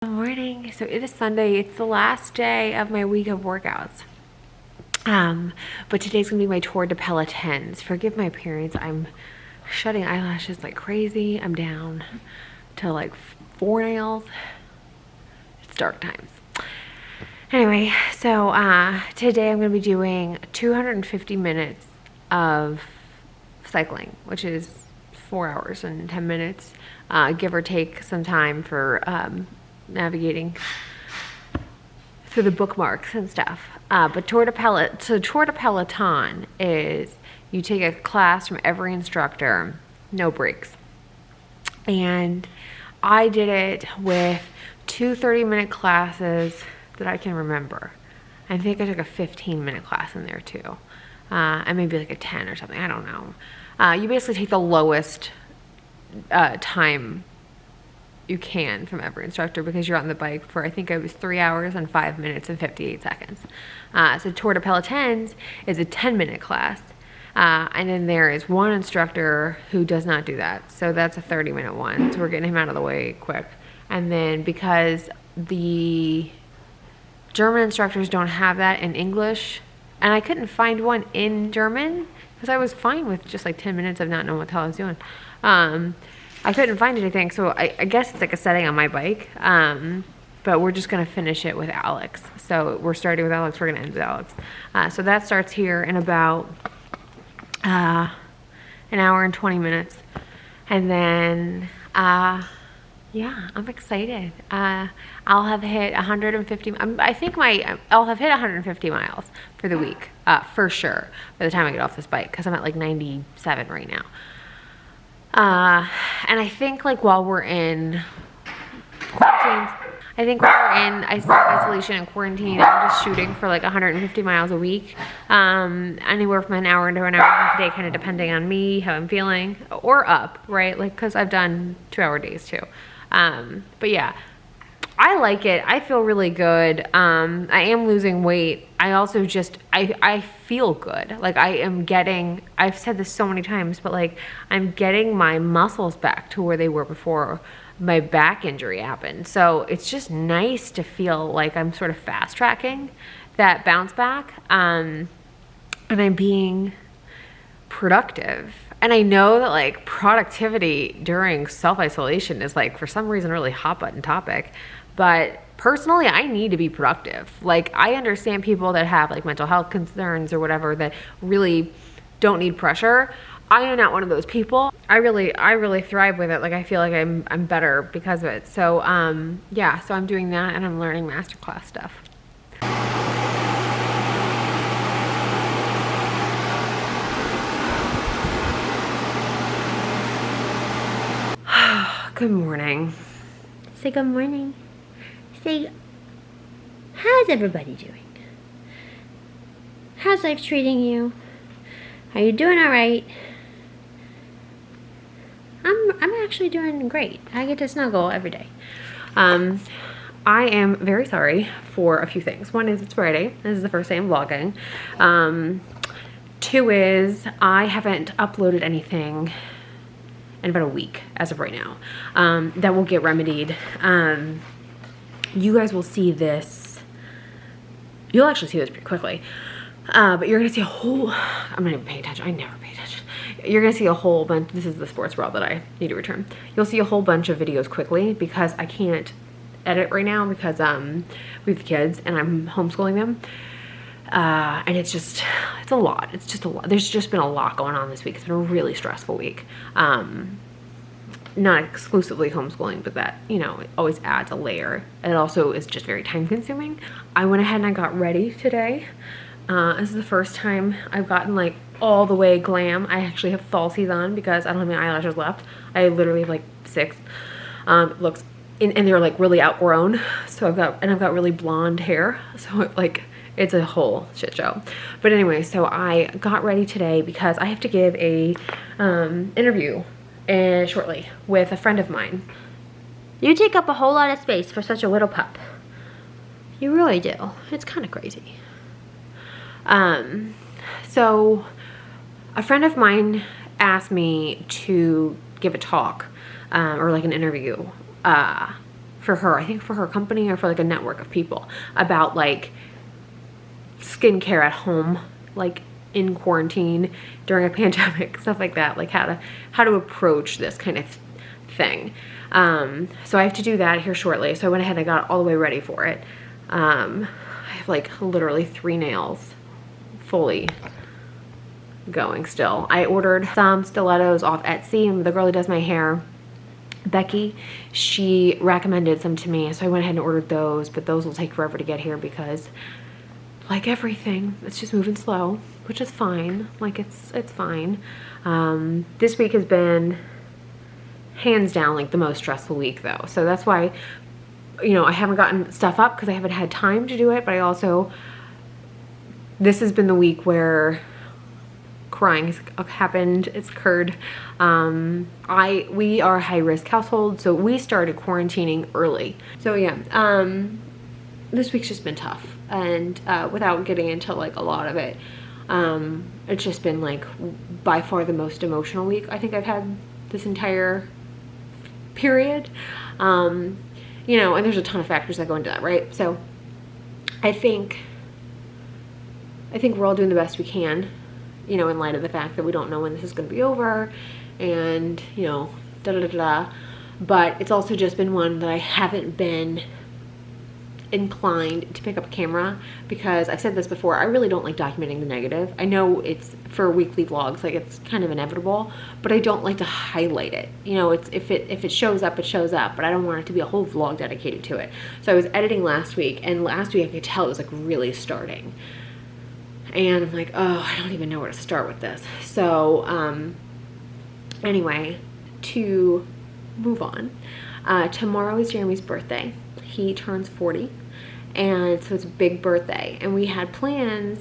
Good morning. So it is Sunday. It's the last day of my week of workouts. But today's gonna be my Tour de Pelotons. Forgive my appearance. I'm shedding eyelashes like crazy. I'm down to like 4 nails. It's dark times. Anyway, so today I'm gonna be doing 250 minutes of cycling, which is 4 hours and 10 minutes, give or take some time for navigating through the bookmarks and stuff. But Tour de Peloton is you take a class from every instructor, no breaks. And I did it with 2 30-minute classes that I can remember. I think I took a 15-minute class in there too. And maybe like a 10 or something, I don't know. You basically take the lowest time you can from every instructor because you're on the bike for, I think it was 3 hours and 5 minutes and 58 seconds. So Tour de Pelotons is a 10-minute class. And then there is one instructor who does not do that. So that's a 30-minute one. So we're getting him out of the way quick. And then because the German instructors don't have that in English, and I couldn't find one in German because I was fine with just like 10 minutes of not knowing what the hell I was doing. I couldn't find anything, so I guess it's like a setting on my bike. But we're just going to finish it with Alex. So we're starting with Alex, we're going to end with Alex. So that starts here in about an hour and 20 minutes. And then, yeah, I'm excited. I'll have hit 150, I think I'll have hit 150 miles for the week, for sure, by the time I get off this bike, because I'm at like 97 right now. And I think like while we're in quarantine, isolation and quarantine, I'm just shooting for like 150 miles a week, anywhere from an hour to an hour and a half a day, kind of depending on me, how I'm feeling, or up, right? Like, cause I've done 2-hour days too. But yeah, I like it. I feel really good. I am losing weight. I also I feel good. Like I've said this so many times, but like I'm getting my muscles back to where they were before my back injury happened. So it's just nice to feel like I'm sort of fast tracking that bounce back. And I'm being productive. And I know that like productivity during self-isolation is like for some reason really hot button topic. But personally, I need to be productive. Like, I understand people that have like mental health concerns or whatever that really don't need pressure. I am not one of those people. I really thrive with it. Like, I feel like I'm better because of it. So, yeah, so I'm doing that and I'm learning masterclass stuff. Good morning. Say good morning. Say, how's everybody doing? How's life treating you? Are you doing all right? I'm actually doing great. I get to snuggle every day. I am very sorry for a few things. One is it's Friday. This is the first day I'm vlogging. 2 is I haven't uploaded anything in about a week as of right now. That will get remedied. You guys will see this. You'll actually see this pretty quickly. But you're gonna see a whole, I'm not even paying attention. I never pay attention. You're gonna see a whole bunch. This is the sports bra that I need to return. You'll see a whole bunch of videos quickly because I can't edit right now because we have kids and I'm homeschooling them. And it's a lot. It's just a lot. There's just been a lot going on this week. It's been a really stressful week. Not exclusively homeschooling, but that, you know, it always adds a layer. It also is just very time consuming. I went ahead and I got ready today. This is the first time I've gotten like all the way glam. I actually have falsies on because I don't have any eyelashes left. I literally have like 6. It looks, and they're like really outgrown. So I've got really blonde hair. So it's a whole shit show. But anyway, so I got ready today because I have to give a interview shortly with a friend of mine. You take up a whole lot of space for such a little pup. You really do. It's kind of crazy. So a friend of mine asked me to give a talk or like an interview for her, I think for her company or for like a network of people, about like skincare at home, like in quarantine during a pandemic, stuff like that, like how to approach this kind of thing. So I have to do that here shortly. So I went ahead and I got all the way ready for it. I have like literally 3 nails fully going still. I ordered some stilettos off Etsy, and the girl who does my hair, Becky, she recommended some to me, so I went ahead and ordered those, but those will take forever to get here because, like everything, it's just moving slow, which is fine. Like it's fine. This week has been hands down like the most stressful week though, so that's why, you know, I haven't gotten stuff up because I haven't had time to do it, but I also, this has been the week where crying has happened. It's occurred. We are a high risk household, so we started quarantining early. So yeah, this week's just been tough, and without getting into like a lot of it, it's just been like by far the most emotional week I think I've had this entire period. You know, and there's a ton of factors that go into that, right? So I think we're all doing the best we can, you know, in light of the fact that we don't know when this is going to be over, and, you know, but it's also just been one that I haven't been inclined to pick up a camera, because I've said this before, I really don't like documenting the negative. I know it's for weekly vlogs, like it's kind of inevitable, but I don't like to highlight it. You know, it's if it shows up, it shows up, but I don't want it to be a whole vlog dedicated to it. So I was editing last week, and last week I could tell it was like really starting. And I'm like, oh, I don't even know where to start with this. So, anyway, to move on, tomorrow is Jeremy's birthday. He turns 40, and so it's a big birthday. And we had plans,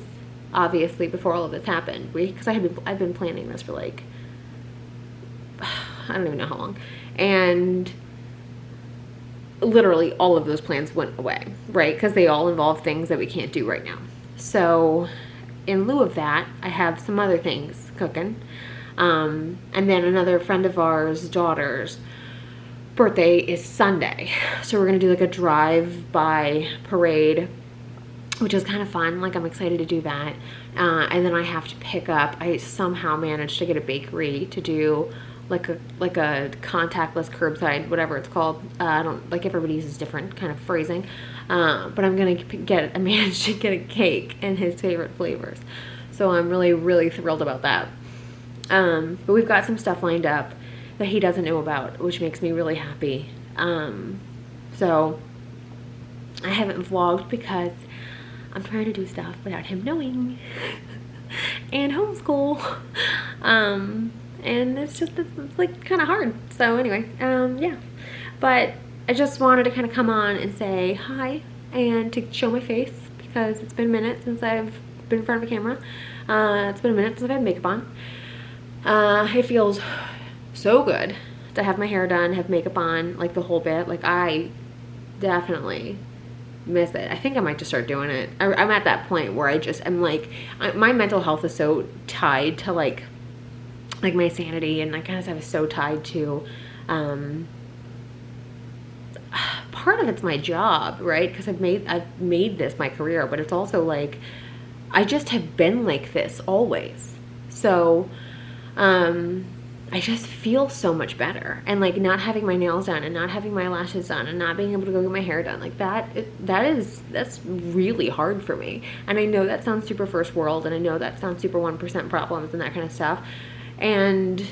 obviously, before all of this happened. Because I've been planning this for like, I don't even know how long. And literally all of those plans went away, right? Because they all involve things that we can't do right now. So in lieu of that, I have some other things cooking. And then another friend of ours' daughter's birthday is Sunday. So we're going to do like a drive-by parade, which is kind of fun. Like I'm excited to do that. And then I have to pick up, I somehow managed to get a bakery to do like a contactless curbside, whatever it's called. I don't, like everybody uses different kind of phrasing. But I'm going to I managed to get a cake in his favorite flavors. So I'm really, really thrilled about that. But we've got some stuff lined up that he doesn't know about, which makes me really happy. So I haven't vlogged because I'm trying to do stuff without him knowing and homeschool. And it's like kind of hard. So anyway, yeah, but I just wanted to kind of come on and say hi and to show my face, because it's been a minute since I've been in front of a camera. It's been a minute since I've had makeup on. It feels so good to have my hair done, have makeup on, like the whole bit. Like I definitely miss it. I think I might just start doing it. I'm at that point where I'm like, my mental health is so tied to like my sanity, and I kind of is so tied to, part of it's my job, right? Because I've made this my career, but it's also like, I just have been like this always. So, I just feel so much better. And like not having my nails done and not having my lashes done and not being able to go get my hair done, like that's really hard for me. And I know that sounds super first world, and I know that sounds super 1% problems and that kind of stuff. And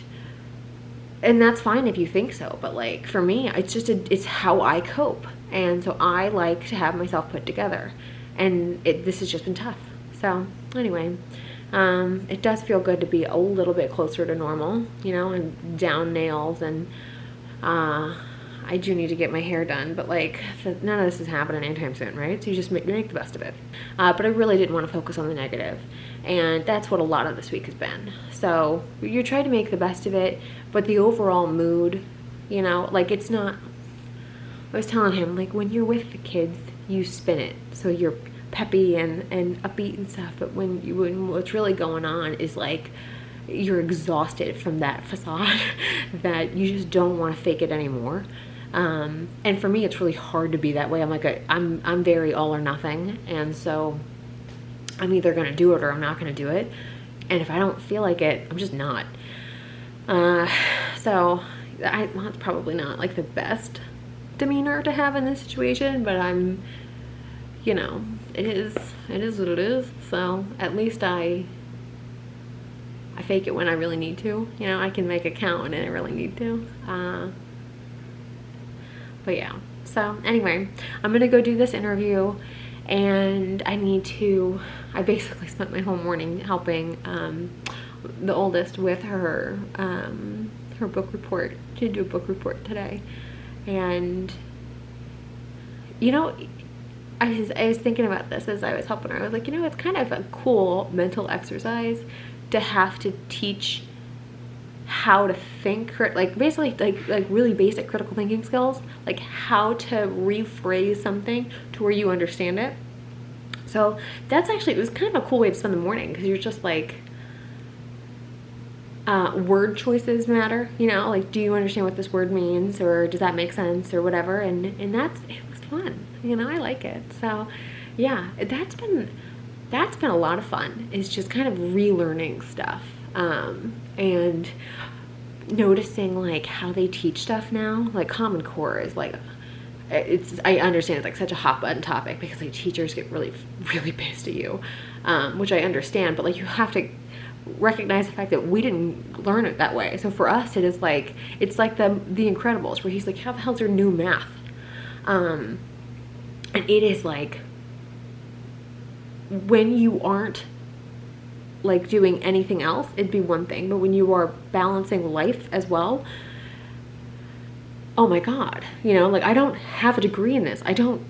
that's fine if you think so, but like for me, it's how I cope. And so I like to have myself put together, and this has just been tough. So anyway, it does feel good to be a little bit closer to normal, you know, and down nails, and I do need to get my hair done, but like none of this is happening anytime soon, right? So you just make the best of it. But I really didn't want to focus on the negative, and that's what a lot of this week has been. So you try to make the best of it, but the overall mood, you know, like it's not, I was telling him, like when you're with the kids, you spin it so you're peppy and upbeat and stuff, but when what's really going on is like you're exhausted from that facade that you just don't want to fake it anymore. And for me, it's really hard to be that way. I'm very all or nothing. And so I'm either going to do it or I'm not going to do it. And if I don't feel like it, I'm just not. So well, it's probably not like the best demeanor to have in this situation, but I'm, you know, it is what it is. So at least I fake it when I really need to. You know, I can make it count when I really need to. But yeah, so anyway, I'm gonna go do this interview, and I basically spent my whole morning helping the oldest with her book report, to do a book report today. And you know, I was thinking about this as I was helping her. I was like, you know, it's kind of a cool mental exercise to have to teach how to think, like basically like really basic critical thinking skills, like how to rephrase something to where you understand it. So that's actually, it was kind of a cool way to spend the morning, because you're just like, word choices matter, you know, like, do you understand what this word means, or does that make sense, or whatever. And it was fun, you know, I like it. So yeah, that's been a lot of fun, is just kind of relearning stuff, and noticing like how they teach stuff now. Like Common Core is like, I understand it's like such a hot button topic, because like teachers get really pissed at you, which I understand, but like you have to recognize the fact that we didn't learn it that way. So for us, it's like the Incredibles, where he's like, how the hell's your new math? And it is like, when you aren't like doing anything else, it'd be one thing, but when you are balancing life as well, oh my God, you know, like I don't have a degree in this. I don't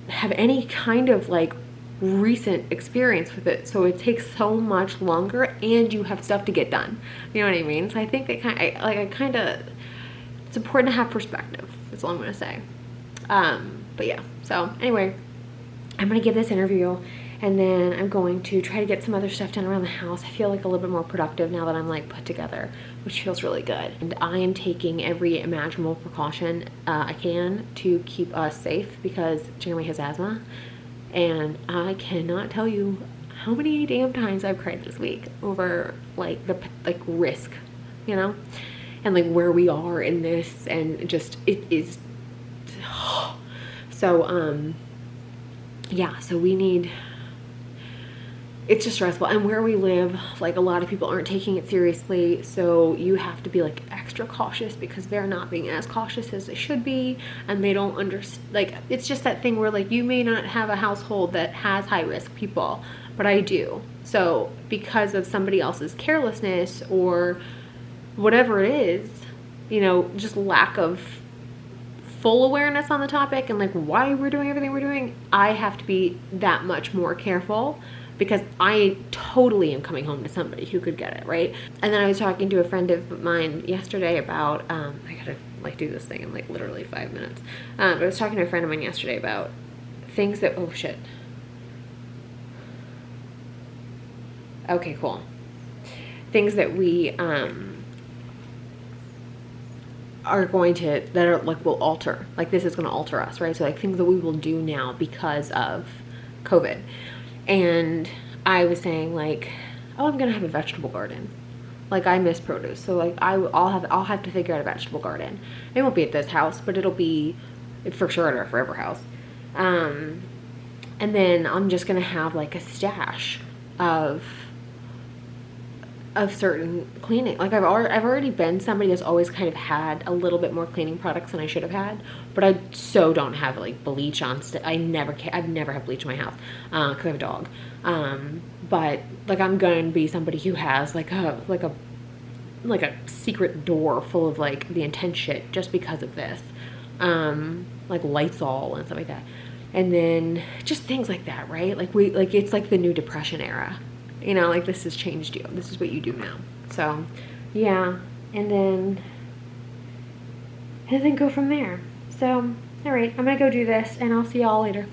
have any kind of like recent experience with it, so it takes so much longer, and you have stuff to get done. You know what I mean? So I think it's important to have perspective. That's all I'm gonna say. But yeah. So anyway, I'm gonna give this interview, and then I'm going to try to get some other stuff done around the house. I feel like a little bit more productive now that I'm like put together, which feels really good. And I am taking every imaginable precaution I can to keep us safe, because Jeremy has asthma, and I cannot tell you how many damn times I've cried this week over like the risk, you know, and like where we are in this, and just it is so yeah, so it's just stressful. And where we live, like a lot of people aren't taking it seriously, so you have to be like extra cautious, because they're not being as cautious as they should be, and they don't understand. Like, it's just that thing where like you may not have a household that has high risk people, but I do. So because of somebody else's carelessness or whatever it is, you know, just lack of full awareness on the topic and like why we're doing everything we're doing, I have to be that much more careful, because I totally am coming home to somebody who could get it, right? And then I was talking to a friend of mine yesterday about, I gotta like do this thing in like literally 5 minutes. But I was talking to a friend of mine yesterday about things that, oh shit. Okay, cool. Things that we, will alter, like this is going to alter us, right? So like things that we will do now because of COVID. And I was saying like, oh, I'm going to have a vegetable garden. Like I miss produce. So like I'll have to figure out a vegetable garden. It won't be at this house, but it'll be for sure at our forever house. And then I'm just going to have like a stash of certain cleaning. Like I've already been somebody that's always kind of had a little bit more cleaning products than I should have had, but I so don't have like bleach on. I've never had bleach in my house because I have a dog. But like I'm going to be somebody who has like a secret drawer full of like the intense shit just because of this, like Lysol and stuff like that, and then just things like that, right? Like it's like the new depression era. You know, like this has changed you. This is what you do now. So, yeah. And then go from there. So, all right, I'm going to go do this, and I'll see y'all later.